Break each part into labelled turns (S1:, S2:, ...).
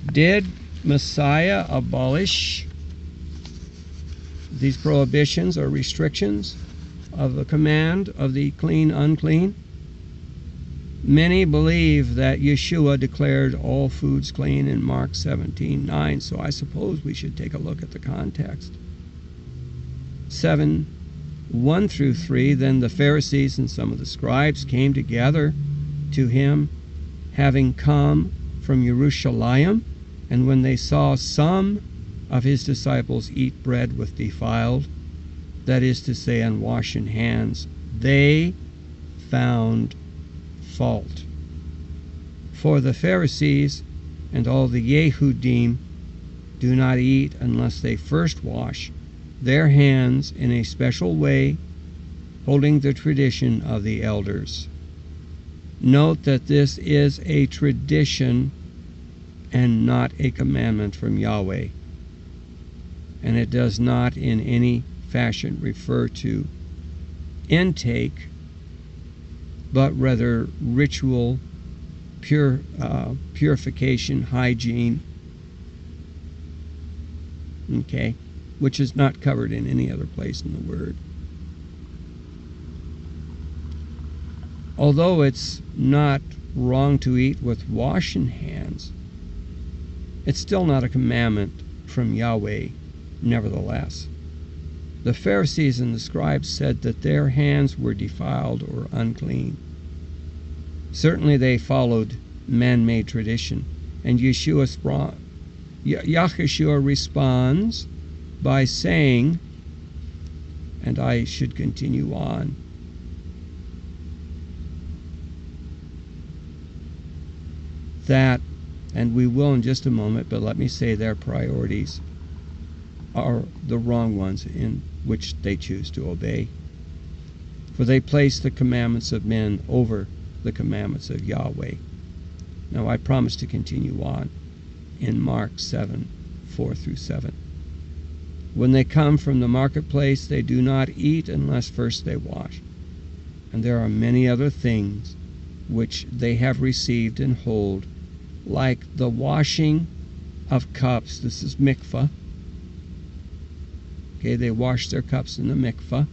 S1: Did Messiah abolish these prohibitions or restrictions of the command of the clean, unclean? Many believe that Yeshua declared all foods clean in Mark 17:9, so I suppose we should take a look at the context. 7:1-3, then the Pharisees and some of the scribes came together to him, having come from Jerusalem, and when they saw some of his disciples eat bread with defiled, that is to say, unwashen hands, they found fault. For the Pharisees and all the Yehudim do not eat unless they first wash their hands in a special way, holding the tradition of the elders. Note that this is a tradition and not a commandment from Yahweh, and it does not in any fashion refer to intake, but rather ritual, purification, hygiene, okay, which is not covered in any other place in the Word. Although it's not wrong to eat with washing hands, it's still not a commandment from Yahweh, nevertheless. The Pharisees and the scribes said that their hands were defiled or unclean. Certainly they followed man-made tradition, and Yahshua responds by saying, and I should continue on, that, and we will in just a moment, but let me say their priorities are the wrong ones in which they choose to obey. For they place the commandments of men over the commandments of Yahweh. Now I promise to continue on in Mark 7:4-7. When they come from the marketplace, they do not eat unless first they wash. And there are many other things which they have received and hold, like the washing of cups. This is mikvah. Okay, they wash their cups in the mikvah.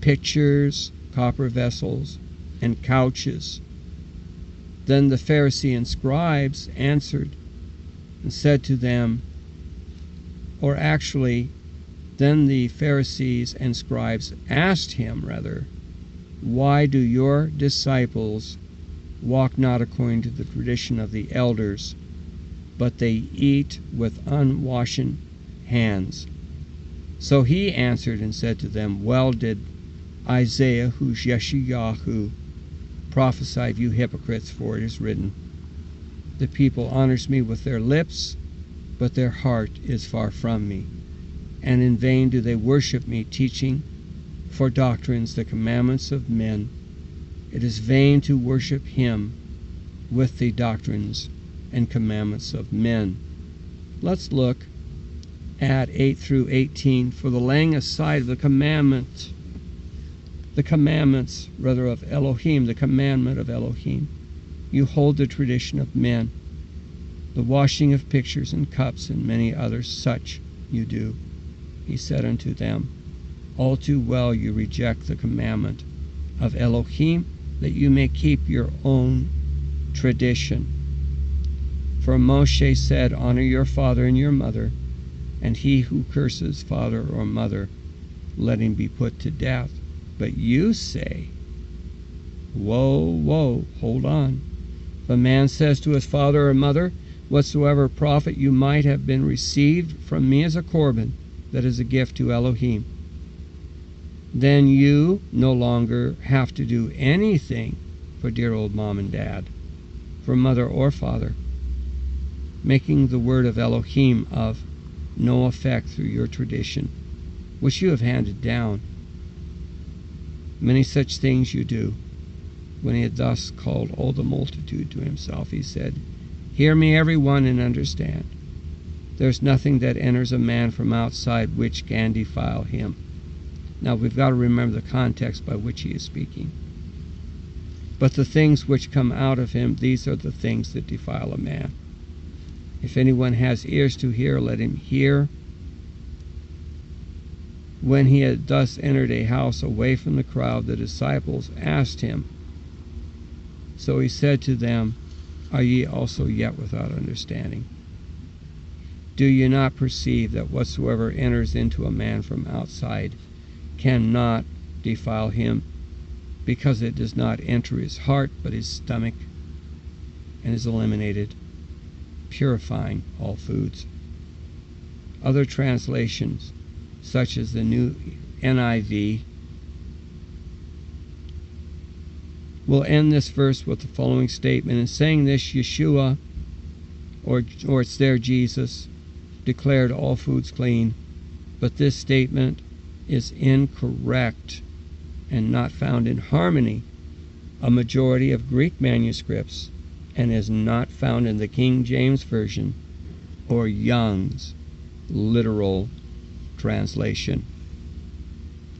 S1: Pitchers, copper vessels, and couches. Then the Pharisee and scribes answered and said to them, or actually, then the Pharisees and scribes asked him, rather, why do your disciples walk not according to the tradition of the elders, but they eat with unwashen hands? So he answered and said to them, well did Isaiah, whose Yeshayahu, prophesied, you hypocrites, for it is written, the people honors me with their lips, but their heart is far from me. And in vain do they worship me, teaching for doctrines the commandments of men. It is vain to worship him with the doctrines and commandments of men. Let's look at 8-18. For the laying aside of the commandments rather of Elohim, the commandment of Elohim, you hold the tradition of men, the washing of pictures and cups and many others such you do. He said unto them, all too well you reject the commandment of Elohim, that you may keep your own tradition. For Moshe said, honor your father and your mother, and he who curses father or mother, let him be put to death. But you say, whoa, hold on. If a man says to his father or mother, whatsoever profit you might have been received from me as a korban, that is a gift to Elohim, then you no longer have to do anything for dear old mom and dad, for mother or father, making the word of Elohim of no effect through your tradition, which you have handed down. Many such things you do. When he had thus called all the multitude to himself, he said, hear me every one and understand. There's nothing that enters a man from outside which can defile him. Now we've got to remember the context by which he is speaking. But the things which come out of him, these are the things that defile a man. If anyone has ears to hear, let him hear. When he had thus entered a house away from the crowd, the disciples asked him. So he said to them, Are ye also yet without understanding? Do you not perceive that whatsoever enters into a man from outside cannot defile him, because it does not enter his heart but his stomach, and is eliminated, purifying all foods? Other translations, such as the new NIV, will end this verse with the following statement. In saying this, Yeshua, or it's there Jesus, declared all foods clean, but this statement is incorrect and not found in harmony a majority of Greek manuscripts, and is not found in the King James Version or Young's literal translation.